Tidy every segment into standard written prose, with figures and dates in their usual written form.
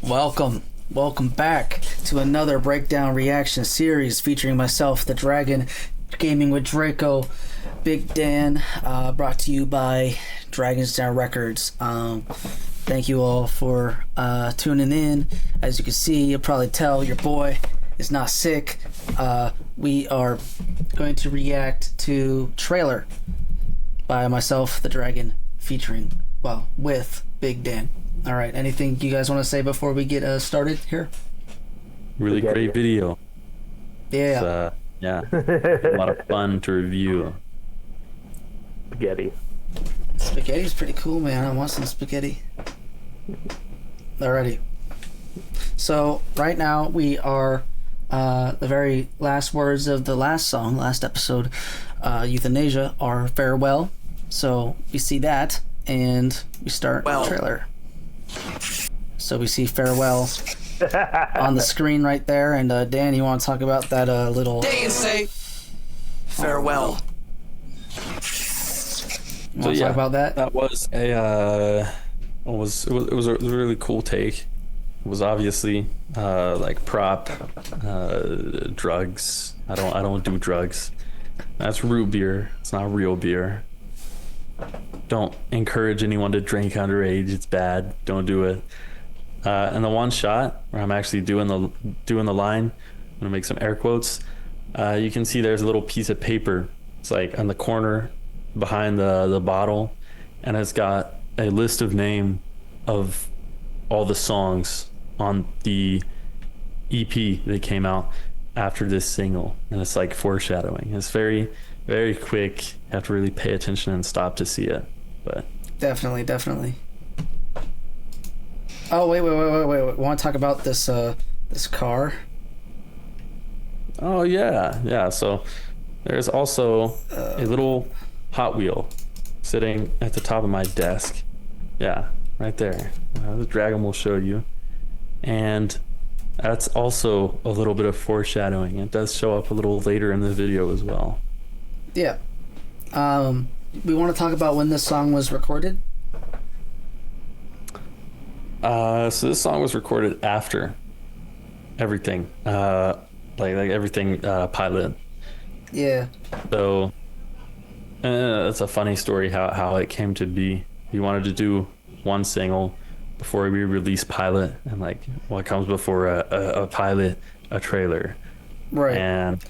Welcome back to another breakdown reaction series featuring myself, the Dragon, Gaming with Drako, Big Dan, brought to you by Dragon's Den Records. Thank you all for tuning in. As you can see, you'll probably tell your boy is not sick. We are going to react to Trailer by myself, the Dragon, with Big Dan. All right, anything you guys want to say before we get started here? Really great video. Yeah. A lot of fun to review. Spaghetti's pretty cool, man. I want some spaghetti. Alrighty. So right now we are the very last words of the last episode, Euthanasia, are farewell. So we see that and we start the trailer. So we see farewell on the screen right there, and Dan, you want to talk about that little? Stay and say farewell. You want to talk about that? That was a it was a really cool take. It was obviously like prop drugs. I don't do drugs. That's root beer. It's not real beer. Don't encourage anyone to drink underage. It's bad. Don't do it. And the one shot where I'm actually doing the line, I'm gonna make some air quotes. You can see there's a little piece of paper. It's like on the corner behind the bottle, and it's got a list of name of all the songs on the EP that came out after this single, and it's like foreshadowing. It's very, very quick. You have to really pay attention and stop to see it. But definitely. Oh wait. Want to talk about this car? Oh yeah. So there's also a little Hot Wheel sitting at the top of my desk. Yeah, right there. The Dragon will show you, and that's also a little bit of foreshadowing. It does show up a little later in the video as well. Yeah. We want to talk about when this song was recorded. So this song was recorded after everything, like everything pilot. Yeah. So it's a funny story how it came to be. We wanted to do one single before we release pilot, and like what comes before a pilot, a trailer. Right. And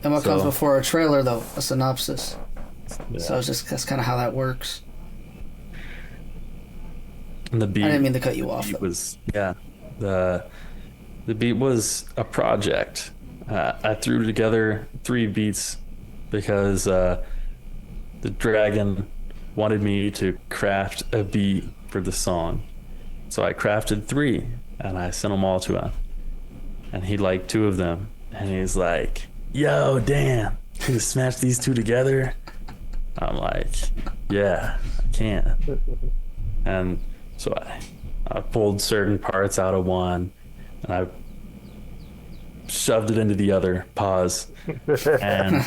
what comes before a trailer, though? A synopsis. Yeah. So that's kind of how that works. And the beat, I didn't mean to cut you off. The beat was a project. I threw together 3 beats because the Dragon wanted me to craft a beat for the song. So I crafted 3 and I sent them all to him. And he liked 2 of them. And he's like, "Yo, Dan, can you smash these 2 together?" I'm like, "Yeah, I can." And so I pulled certain parts out of one and I shoved it into the other. Pause. And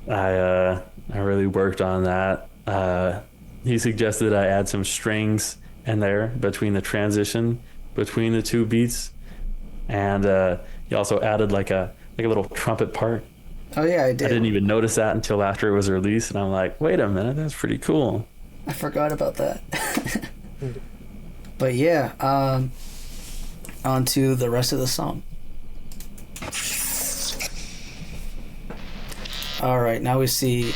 I really worked on that. He suggested I add some strings in there between the transition between the 2 beats, and he also added like a little trumpet part. Oh yeah, I did. I didn't even notice that until after it was released, and I'm like, wait a minute, that's pretty cool. I forgot about that. But yeah, on to the rest of the song. All right, now we see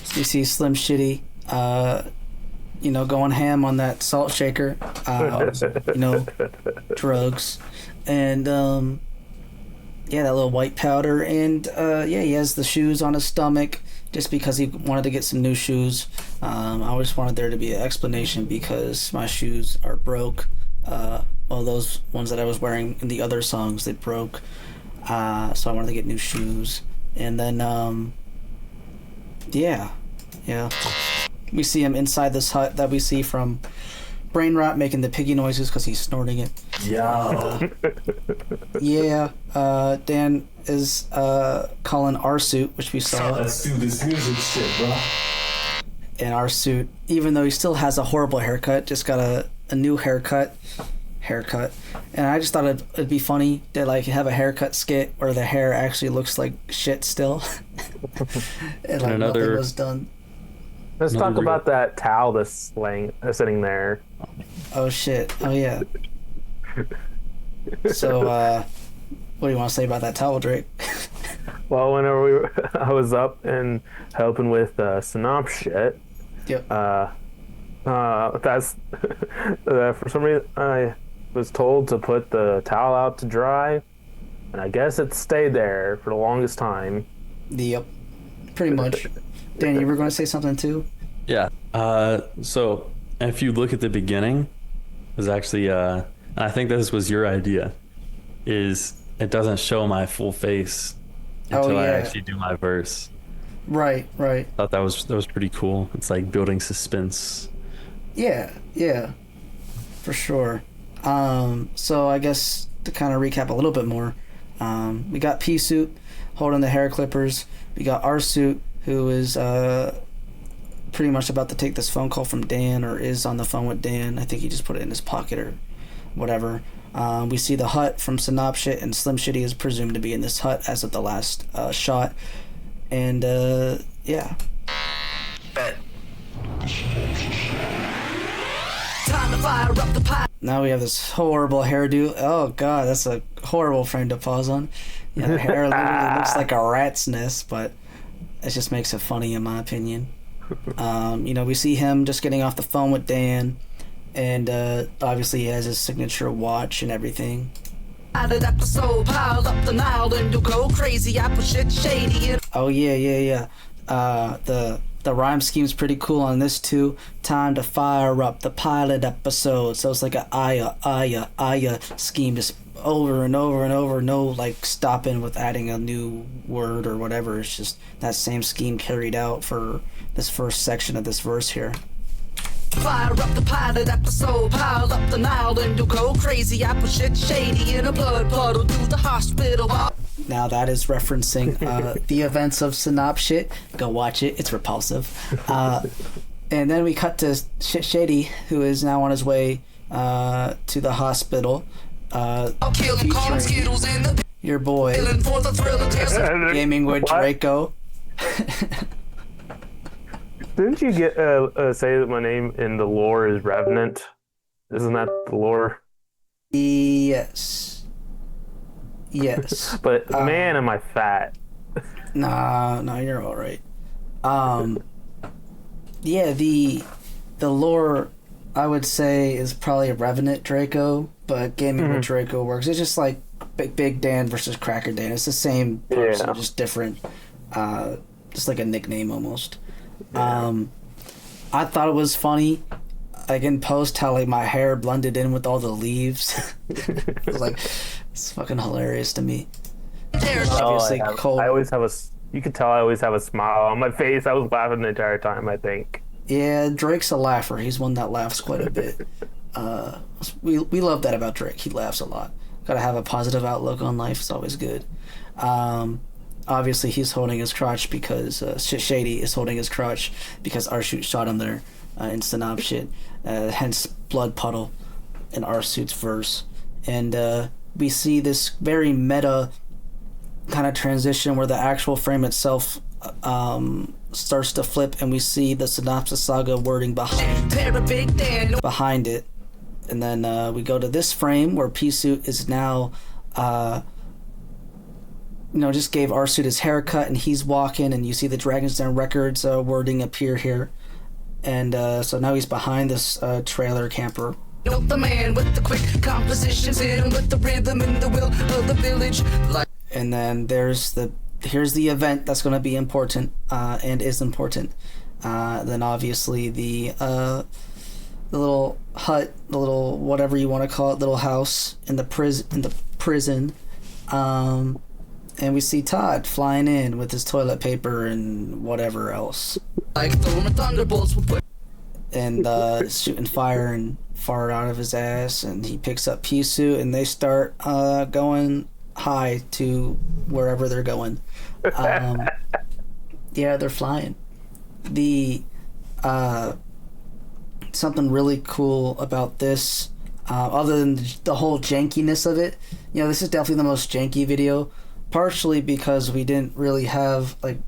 Slim Shitty, going ham on that salt shaker, drugs, and that little white powder, and he has the shoes on his stomach just because he wanted to get some new shoes. I always wanted there to be an explanation because my shoes are broke. Those ones that I was wearing in the other songs, they broke, so I wanted to get new shoes. And then we see him inside this hut that we see from Brain Rot, making the piggy noises because he's snorting it. Dan is calling our suit, which we saw. Let's do this music shit, bro. And our suit, even though he still has a horrible haircut, just got a a new haircut, and I just thought it'd be funny to like have a haircut skit where the hair actually looks like shit still, and like nothing was done. Let's talk about that towel that's sitting there. Oh shit! Oh yeah. So, what do you want to say about that towel, Drake? Well, whenever I was up and helping with synop shit. Yep. That's for some reason I was told to put the towel out to dry, and I guess it stayed there for the longest time. Yep. Pretty much. Dan, you were going to say something too? Yeah. So if you look at the beginning, it was actually, I think this was your idea, is it doesn't show my full face until I actually do my verse. Right. I thought that was pretty cool. It's like building suspense. Yeah, for sure. So I guess to kind of recap a little bit more, we got P Suit holding the hair clippers. We got R Suit, who is pretty much about to take this phone call from Dan, or is on the phone with Dan. I think he just put it in his pocket or whatever. We see the hut from Synopshit, and Slim Shitty is presumed to be in this hut as of the last shot. And yeah. Bet. Time to fire up the pie. Now we have this horrible hairdo. Oh god, that's a horrible frame to pause on. Yeah, the hair literally looks like a rat's nest, but it just makes it funny in my opinion. We see him just getting off the phone with Dan, and obviously he has his signature watch and everything. Episode, pile up the Nile and you'll go crazy. I put shit shady in. Oh yeah. The rhyme scheme's pretty cool on this too. Time to fire up the pilot episode. So it's like a aya scheme, just over and over and over. No like stopping with adding a new word or whatever. It's just that same scheme carried out for this first section of this verse here. Fire up the pilot episode, pile up the Nile and you'll go crazy. I put shit shady in a blood puddle through the hospital. Now that is referencing the events of Synopshit. Go watch it, it's repulsive. And then we cut to Shit Shady, who is now on his way to the hospital. I'll kill him, call him Skittles in the your boy, for the thrill of Gaming with Drako. Didn't you get say that my name in the lore is Revenant? Isn't that the lore? Yes. But man, am I fat. Nah, you're all right. Yeah, the lore I would say is probably Revenant Draco, but Gaming with Draco works. It's just like Big Dan versus Cracker Dan. It's the same person, just different. Just like a nickname almost. I thought it was funny, like in post, how like my hair blended in with all the leaves. It was like, it's fucking hilarious to me. Obviously, Cole. I always have you could tell I always have a smile on my face. I was laughing the entire time, I think. Yeah, Drake's a laugher. He's one that laughs quite a bit. We love that about Drake. He laughs a lot. Gotta have a positive outlook on life. It's always good. Obviously, he's holding his crotch because Shady is holding his crotch because R-Shoot shot him there in Synopshit. Hence, blood puddle in R-Suit's verse. And we see this very meta kind of transition where the actual frame itself starts to flip, and we see the Synopsis Saga wording behind it. And then we go to this frame where P-Suit is now... just gave R-Suit his haircut, and he's walking, and you see the Dragon's Den Records wording appear here. And so now he's behind this trailer camper. The man with the quick compositions, hit him with the rhythm and the will of the village. And then here's the event that's going to be important and is important. Then obviously the little hut, the little whatever you want to call it, little house in the prison. And we see Todd flying in with his toilet paper and whatever else. Like throwing thunderbolts would put. And shooting fire and fart out of his ass, and he picks up P-Suit, and they start going high to wherever they're going. Yeah, they're flying. The something really cool about this, other than the whole jankiness of it. This is definitely the most janky video, partially because we didn't really have like,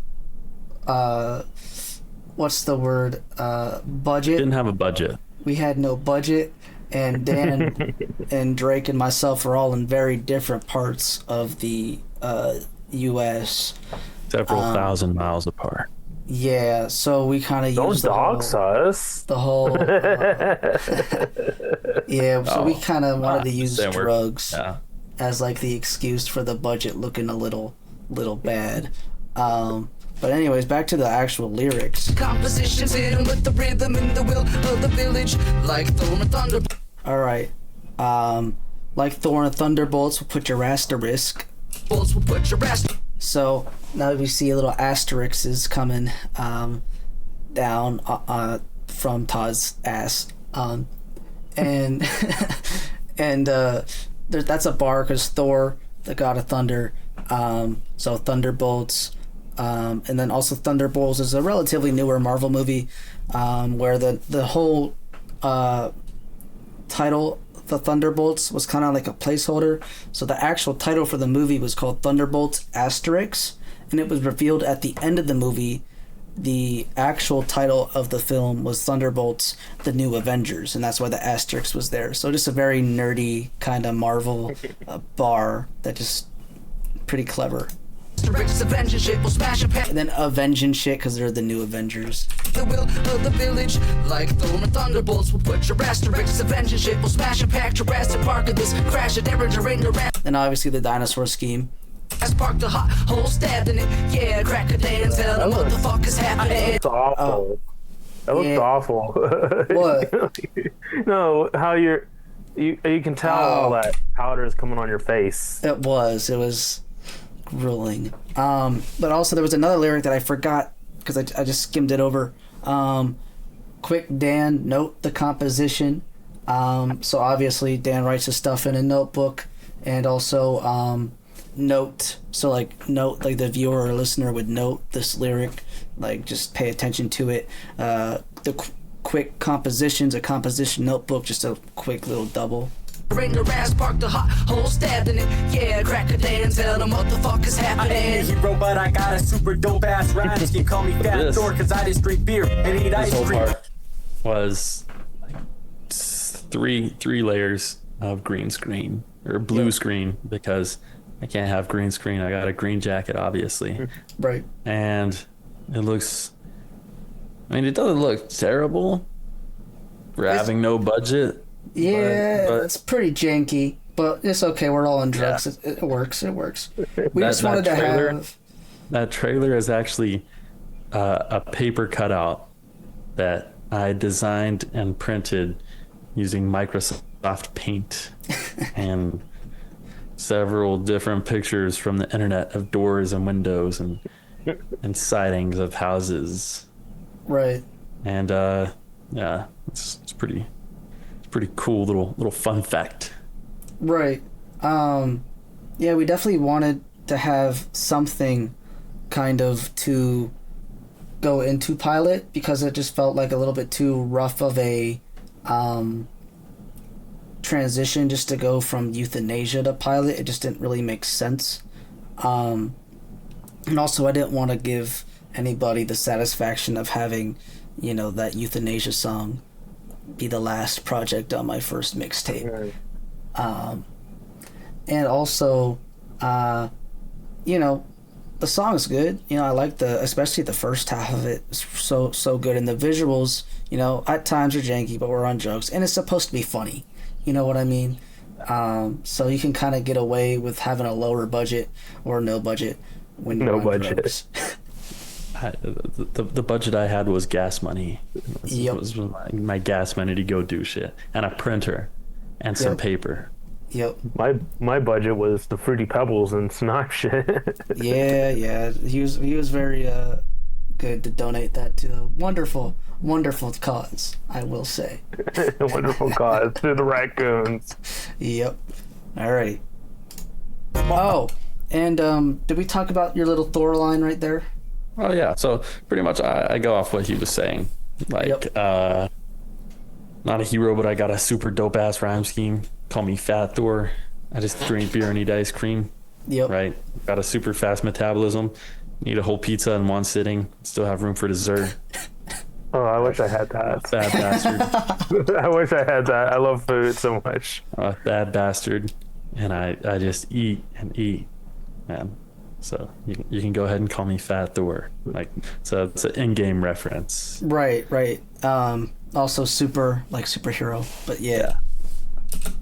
what's the word? Budget. Didn't have a budget. We had no budget, and Dan and Drake and myself are all in very different parts of the U.S. Several thousand miles apart. Yeah, so we kind of Don't used dox us. the whole yeah, so we kind of wanted to use drugs as like the excuse for the budget looking a little bad. But anyways, back to the actual lyrics. Compositions hidden with the rhythm in the will of the village, like Thor and Thunder. All right, like Thor and Thunderbolts will put your ass to risk. Bolts will put your ass. So now we see a little asterisk is coming down from Todd's ass, and and that's a bar because Thor, the god of thunder, so Thunderbolts, and then also Thunderbolts is a relatively newer Marvel movie, where the whole title, the Thunderbolts, was kind of like a placeholder. So the actual title for the movie was called Thunderbolts Asterix, and it was revealed at the end of the movie. The actual title of the film was Thunderbolts: The New Avengers, and that's why the asterisk was there. So just a very nerdy kind of Marvel bar that just pretty clever. And then avenging shit because they're the new Avengers. The will of the village, like Thor and Thunderbolts will put your asterisks. Avenging shit will smash and pack Jurassic Park of this crash and Derringer in the And obviously the dinosaur scheme. I sparked a hot hole, stabbed in it. Yeah, crack a dance, tell them what the fuck is happening. It's awful. That looked awful. What? No, how you can tell all that powder is coming on your face. It was grueling. But also there was another lyric that I forgot because I just skimmed it over. Quick, Dan, note the composition. So obviously Dan writes his stuff in a notebook, and also note like the viewer or listener would note this lyric, like just pay attention to it. Quick compositions, a composition notebook, just a quick little double. Ring the ass, sparked a hot hole, stabbed in it. Yeah, crack a dance, tell them what the fuck is happening. I ain't a hero, but I got a super dope ass rhyme. You can call me Fat Thor, cause I just drink beer and eat ice This whole cream. part was like three layers of green screen or blue screen, because I can't have green screen. I got a green jacket, obviously. Right. And it looks, I mean, it doesn't look terrible for having no budget. Yeah, but it's pretty janky, but it's okay. We're all on drugs. Yeah. It works. We just wanted to have... That trailer is actually a paper cutout that I designed and printed using Microsoft Paint and several different pictures from the internet of doors and windows and sidings of houses. Right. And yeah, it's pretty cool little fun fact. Right. Yeah, we definitely wanted to have something kind of to go into pilot, because it just felt like a little bit too rough of a transition just to go from euthanasia to pilot. It just didn't really make sense. And also I didn't want to give anybody the satisfaction of having, that euthanasia song be the last project on my first mixtape. Right. And also, the song's good. I like especially the first half of it. It's so good. And the visuals, at times are janky, but we're on drugs. And it's supposed to be funny. You know what I mean? So you can kind of get away with having a lower budget or no budget when you're on drugs. The budget I had was gas money. It was my gas money to go do shit, and a printer, and some paper. Yep. My budget was the Fruity Pebbles and Snipe shit. Yeah. He was very good to donate that to a wonderful cause, I will say. A wonderful cause to the raccoons. Yep. Alrighty. Oh, and did we talk about your little Thor line right there? Oh yeah, so pretty much I go off what he was saying. Like not a hero, but I got a super dope ass rhyme scheme. Call me Fat Thor. I just drink beer and eat ice cream. Yep. Right. Got a super fast metabolism. Eat a whole pizza in one sitting. Still have room for dessert. Oh, I wish I had that. Bad bastard. I wish I had that. I love food so much. Bad bastard. And I just eat and eat, man. So you can go ahead and call me Fat Thor. Like, so it's an in-game reference. Right. Also super, like, superhero. But yeah.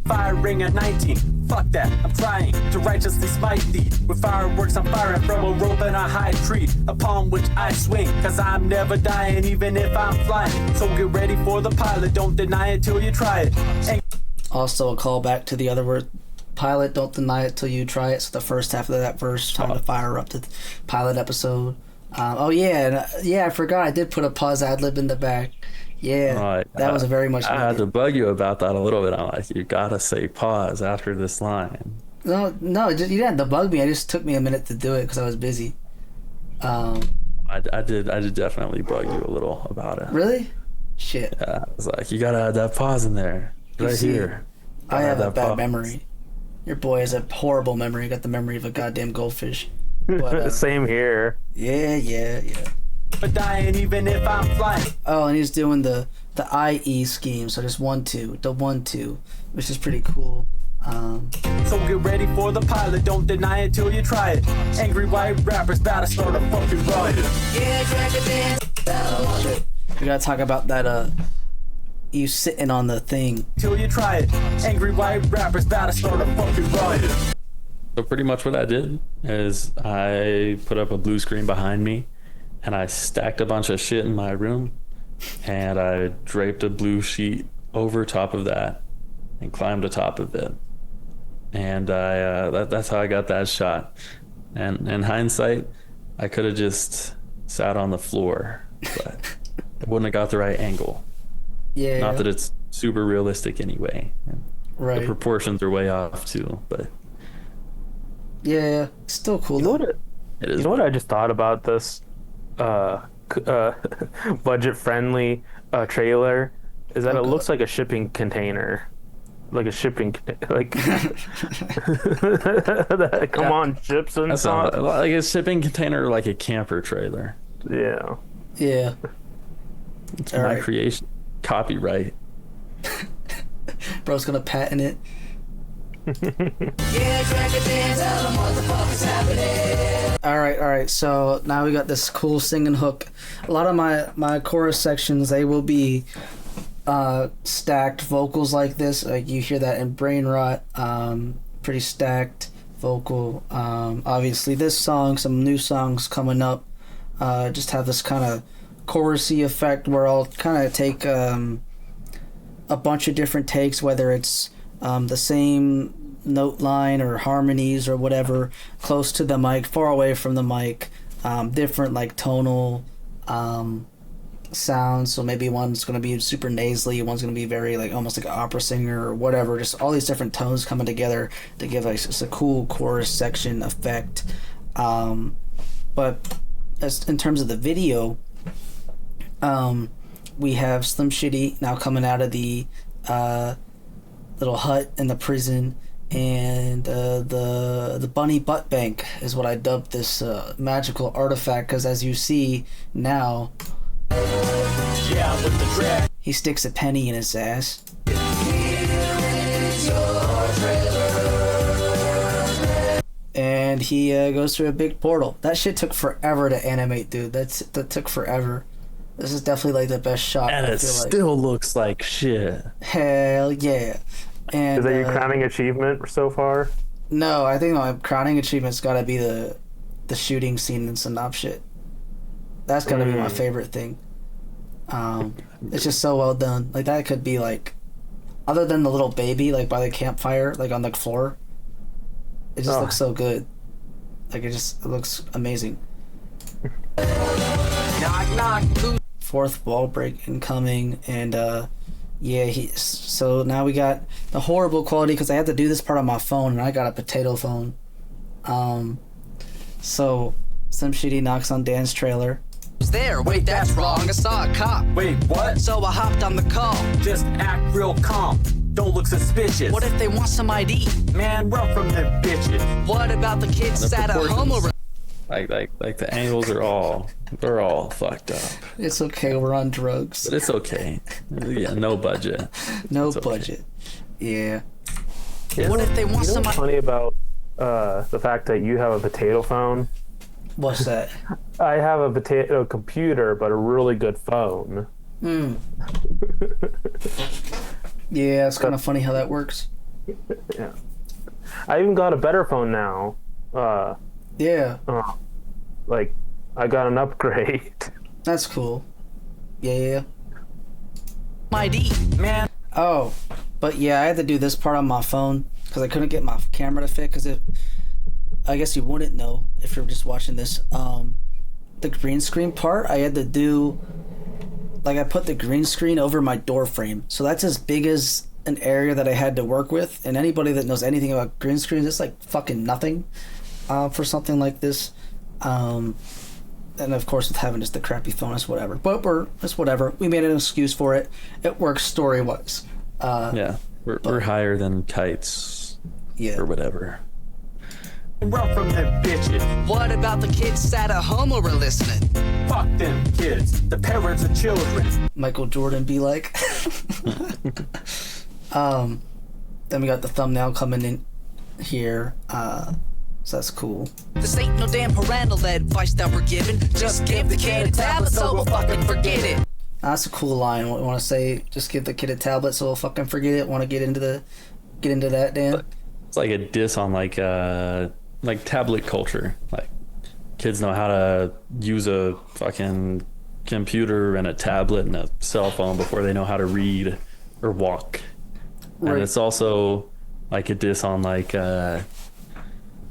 Firing at 19, fuck that, I'm trying to righteously smite thee. With fireworks I'm firing from a rope and a high tree, upon which I swing, cause I'm never dying even if I'm flying. So get ready for the pilot, don't deny it till you try it. And Also a callback to the other word, pilot, don't deny it till you try it. So the first half of that verse, time to fire up the pilot episode. I forgot I did put a pause ad-lib in the back. Yeah, that was very much I had to bug you about that a little bit. I'm like, you gotta say pause after this line. No, you didn't have to bug me. It just took me a minute to do it because I was busy. I did definitely bug you a little about it. Really? Shit. Yeah, I was like, you gotta add that pause in there. Right here. I have a that bad pause. memory. Your boy has a horrible memory. Got the memory of a goddamn goldfish. But, Same here. Yeah. dying even if I'm flying. Oh, and he's doing the IE scheme, so there's 1-2, the 1-2, which is pretty cool. So get ready for the pilot, don't deny it till you try it. Angry white rappers about to start a fucking riot. We gotta talk about that, you sitting on the thing. Till you try it. Angry white rappers about to start a fucking riot. So pretty much what I did is I put up a blue screen behind me and I stacked a bunch of shit in my room and I draped a blue sheet over top of that and climbed atop of it. And that's how I got that shot. And in hindsight, I could have just sat on the floor, but I wouldn't have got the right angle. Yeah. Not that it's super realistic anyway. Right. The proportions are way off too, but Yeah, still cool. You know though. what? it is. You know what I just thought about this budget-friendly trailer is that it looks like a shipping container, like a shipping like come on ships and That's stuff. not, like a shipping container, like a camper trailer. Yeah. Yeah. It's All my right. creation. Copyright. Bro's gonna patent it. All right. So now we got this cool singing hook. A lot of my chorus sections, they will be stacked vocals like this. Like you hear that in Brain Rot. Pretty stacked vocal. Obviously this song, some new songs coming up, just have this kind of chorusy effect where I'll kind of take a bunch of different takes, whether it's the same note line or harmonies or whatever, close to the mic, far away from the mic, different like tonal sounds. So maybe one's going to be super nasally, one's going to be very like almost like an opera singer or whatever, just all these different tones coming together to give like just a cool chorus section effect. But as in terms of the video, we have Slim Shitty now coming out of the little hut in the prison, and the bunny butt bank is what I dubbed this magical artifact, because as you see now, Yeah, with the drag. he sticks a penny in his ass. And he goes through a big portal. That shit took forever to animate, dude. That took forever. This is definitely like the best shot. And I it feel like. still looks like shit. Hell yeah. And Is that your crowning achievement so far? no, I think my crowning achievement's gotta be the shooting scene in Synop shit. That's gotta be my favorite thing. It's just so well done. Like that could be like, other than the little baby like by the campfire, like on the floor, it just looks so good. Like it looks amazing. Knock, knock. Fourth wall break incoming, and so now we got the horrible quality because I had to do this part on my phone and I got a potato phone. So Slim Shitty knocks on Dan's trailer. was there. Wait, that's wrong. I saw a cop. Wait, what? So I hopped on the call. Just act real calm. Don't look suspicious. What if they want some ID? Man, run from them bitches. What about the kids The that are proportions. homo? Like the angles are they're all fucked up. It's okay. We're on drugs. But it's okay. Yeah, no budget. No It's okay. budget. Yeah. What if they want You know some what's funny about the fact that you have a potato phone? What's that? I have a potato computer, but a really good phone. Yeah, it's kind of funny how that works. Yeah. I even got a better phone now. Yeah, Like, I got an upgrade. that's cool. Yeah. ID? Man, Oh, but yeah, I had to do this part on my phone because I couldn't get my camera to fit. Because I guess you wouldn't know if you're just watching this. The green screen part, I had to do. Like, I put the green screen over my door frame, so that's as big as an area that I had to work with. And anybody that knows anything about green screens, it's like fucking nothing for something like this. And of course, with having just the crappy phone, it's whatever. But it's whatever. We made an excuse for it. It works story wise. Yeah, we're higher than kites Yeah. or whatever. run from them bitches. what about the kids that are homo are listening? Fuck them kids. The parents of children. Michael Jordan be like. Then we got the thumbnail coming in here. So that's cool. This ain't no damn parental advice that we're giving. Just give the kid a tablet so we'll fucking forget it. That's a cool line. Want to say, just give the kid a tablet so we'll fucking forget it. Want to get into that, Dan? It's like a diss on like tablet culture. Like kids know how to use a fucking computer and a tablet and a cell phone before they know how to read or walk. Right. And it's also like a diss on like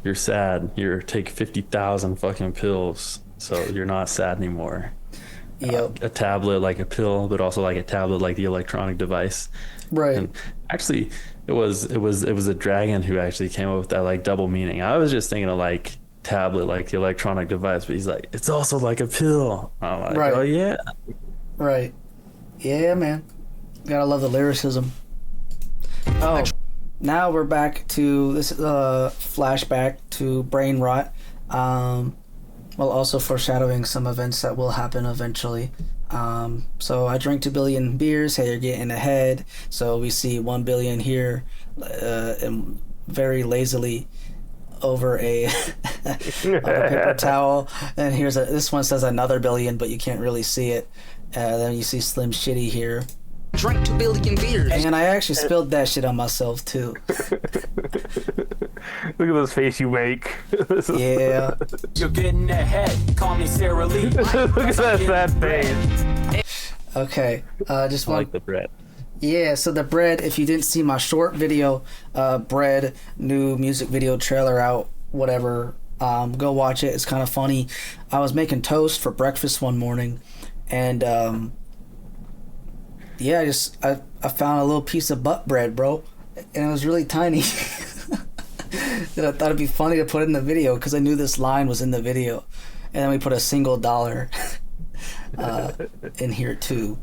you're sad. You take 50,000 fucking pills, so you're not sad anymore. Yep. A tablet like a pill, but also like a tablet like the electronic device. Right. And actually, it was a dragon who actually came up with that like double meaning. I was just thinking of like tablet like the electronic device, but he's like it's also like a pill. I'm like, Right. oh yeah. Right. Yeah, man. Gotta love the lyricism. Oh, now we're back to this flashback to brain rot, while also foreshadowing some events that will happen eventually. So I drank 2 billion beers. Hey, you're getting ahead. So we see 1 billion here, and very lazily over a, a paper towel. And this one says another billion, but you can't really see it. Then you see Slim Shitty here. Drink 2 billion beers. And I actually spilled that shit on myself too. Look at this face you make. Yeah. You're getting ahead. Call me Sarah Lee. Look at that sad face. Okay. Just I one. like the bread. Yeah. So the bread. If you didn't see my short video, bread new music video trailer out. Whatever. Go watch it. It's kind of funny. I was making toast for breakfast one morning, and yeah, I found a little piece of butt bread, bro, and it was really tiny. And I thought it'd be funny to put it in the video because I knew this line was in the video, and then we put a single dollar in here too.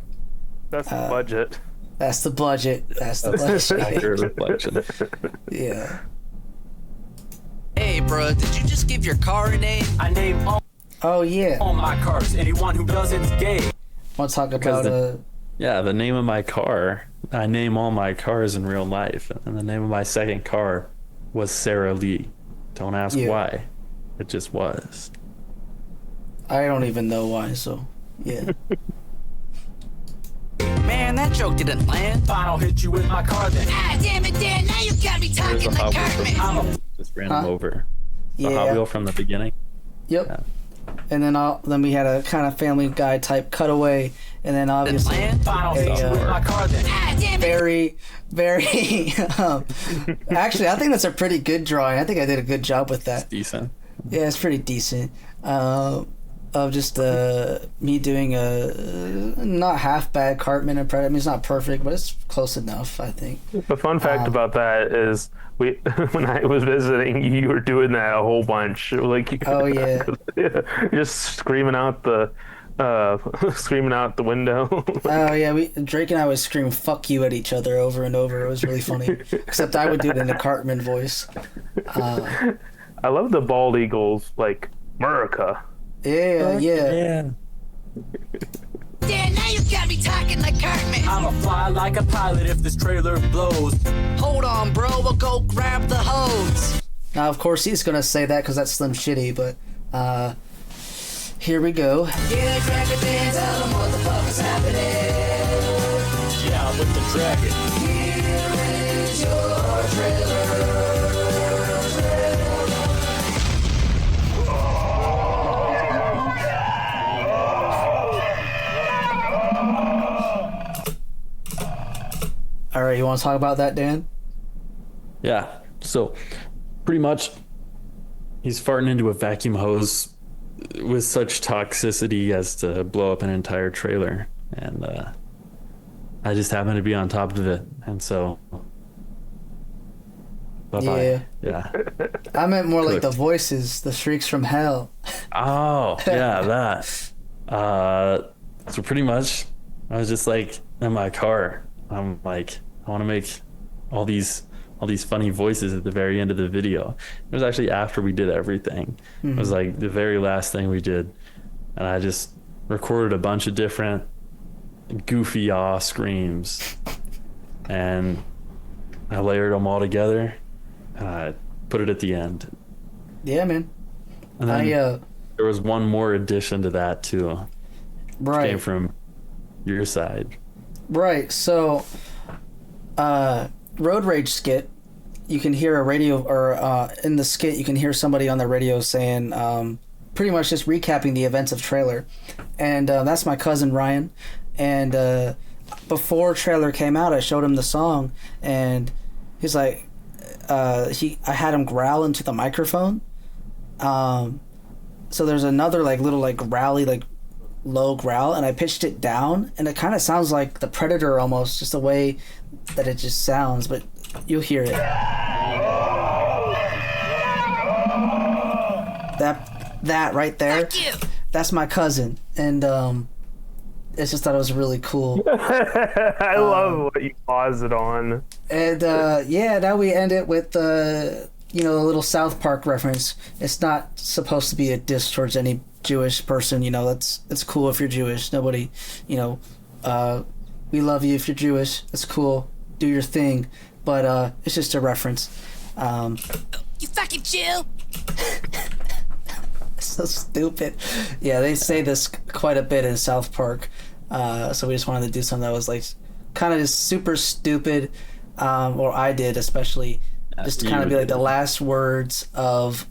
That's the budget. That's the budget. That's the Accurate budget. reflection. Yeah. Hey, bro, did you just give your car a name? I name all Oh yeah. my cars. Anyone who doesn't gay. Want to talk Because about Yeah, the name of my car. I name all my cars in real life, and the name of my second car was Sarah Lee. Don't ask Yeah. why. It just was. I don't even know why. So yeah. Man, that joke didn't land. Fine, I'll hit you with my car then. Ah, damn it, Dan, now you got me There's talking a like Hot Wheel Cartman. from I'm the a beginning. Just ran Huh? them over. The Hot Yeah. Wheel from the beginning. Yep. Yeah. And then we had a kind of Family Guy type cutaway, and then obviously Land? Fine, I'll hit you with my car then. Ah, damn it. very actually I think that's a pretty good drawing. I think I did a good job with that. Decent. Yeah, it's pretty decent. Of just me doing a not half bad Cartman impression. I mean, it's not perfect, but it's close enough, I think. The fun fact about that is when I was visiting, you were doing that a whole bunch. Like, Oh, yeah. just screaming out the screaming out the window. Oh yeah, Drake and I would scream "fuck you" at each other over and over. It was really funny. Except I would do it in a Cartman voice. I love the bald eagles, like America. Yeah. Yeah. Yeah, now you got me talking like Cartman. I'ma fly like a pilot if this trailer blows. Hold on, bro, we'll go grab the hose. Now, of course, he's gonna say that because that's Slim Shitty, but here we go. Yeah, Dragon Dan, tell them what the fuck is happening. Yeah, I'm with the dragon. Here is your trailer. All right, you want to talk about that, Dan? Yeah. So pretty much he's farting into a vacuum hose with such toxicity as to blow up an entire trailer. And I just happened to be on top of it. And so bye-bye. Yeah. I meant more like the voices, the shrieks from hell. Oh, yeah, that. So pretty much I was just like in my car. I'm like, I want to make all these funny voices at the very end of the video. It was actually after we did everything. It was like the very last thing we did. And I just recorded a bunch of different goofy awe screams. And I layered them all together. And I put it at the end. Yeah, man. And then there was one more addition to that too. Right. Came from your side. Right. So, Road Rage skit, you can hear a radio, or in the skit, you can hear somebody on the radio saying, pretty much just recapping the events of Trailer. And that's my cousin Ryan. And before Trailer came out, I showed him the song, and he's like, I had him growl into the microphone. So there's another like little like growly like low growl, and I pitched it down, and it kind of sounds like the Predator almost, just the way that it just sounds, but you'll hear it. That right there, Fuck you. that's my cousin, and it's just thought it was really cool. I love what you pause it on. And yeah, now we end it with a little South Park reference. It's not supposed to be a diss towards any Jewish person. It's cool if you're Jewish. Nobody, we love you if you're Jewish. It's cool. Do your thing. But it's just a reference. You fucking Jew. So stupid. Yeah, they say this quite a bit in South Park. So we just wanted to do something that was like kind of just super stupid. Or I did, especially. Just to kind of be like the last words of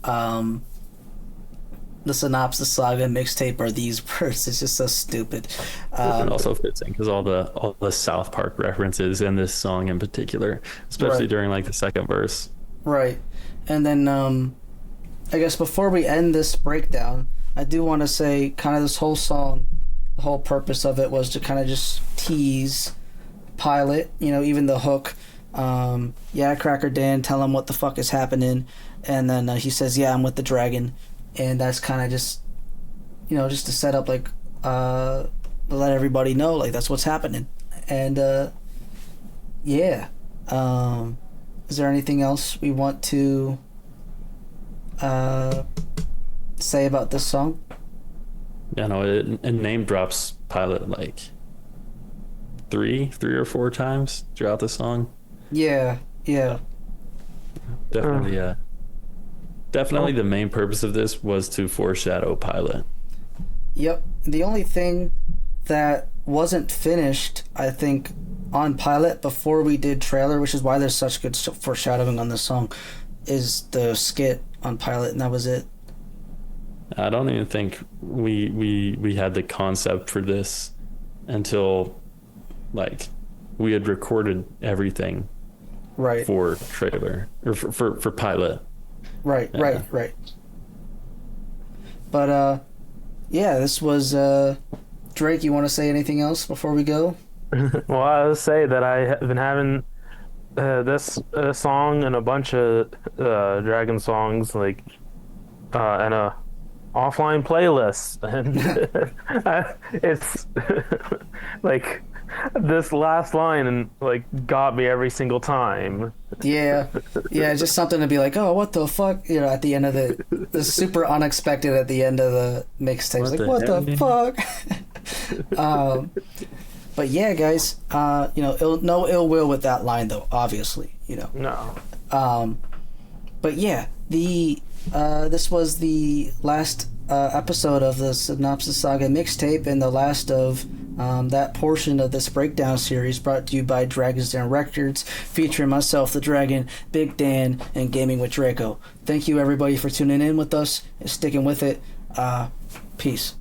the Synopsis Saga mixtape are these words. It's just so stupid. It also fits in because all the South Park references in this song in particular, especially Right. during like the second verse. Right. And then I guess before we end this breakdown, I do want to say kind of this whole song, the whole purpose of it was to kind of just tease Pilot, even the hook. Yeah, Cracker Dan, tell him what the fuck is happening. And then he says, yeah, I'm with the dragon. And that's kind of just, just to set up, like, let everybody know, like, that's what's happening. And, yeah. Is there anything else we want to say about this song? Yeah, no, it name drops Pilot like three or four times throughout the song. Yeah. Definitely, definitely the main purpose of this was to foreshadow Pilot. Yep. The only thing that wasn't finished, I think, on Pilot before we did Trailer, which is why there's such good foreshadowing on this song, is the skit on Pilot, and that was it. I don't even think we had the concept for this until like we had recorded everything Right. for Trailer or for Pilot. Right. But yeah, this was Drake. You want to say anything else before we go? Well, I would say that I have been having this song and a bunch of Dragon songs, like, and offline playlists, and it's like this last line and like got me every single time. Yeah, just something to be like, oh, what the fuck, at the end of the super unexpected at the end of the mixtape. Like, what the fuck? But yeah, guys, no ill will with that line though, obviously, No. But yeah, this was the last episode of the Synopsis Saga mixtape and the last of that portion of this breakdown series brought to you by Dragons Den Records, featuring myself, the Dragon, Big Dan, and Gaming with Drako. Thank you everybody for tuning in with us and sticking with it. Peace.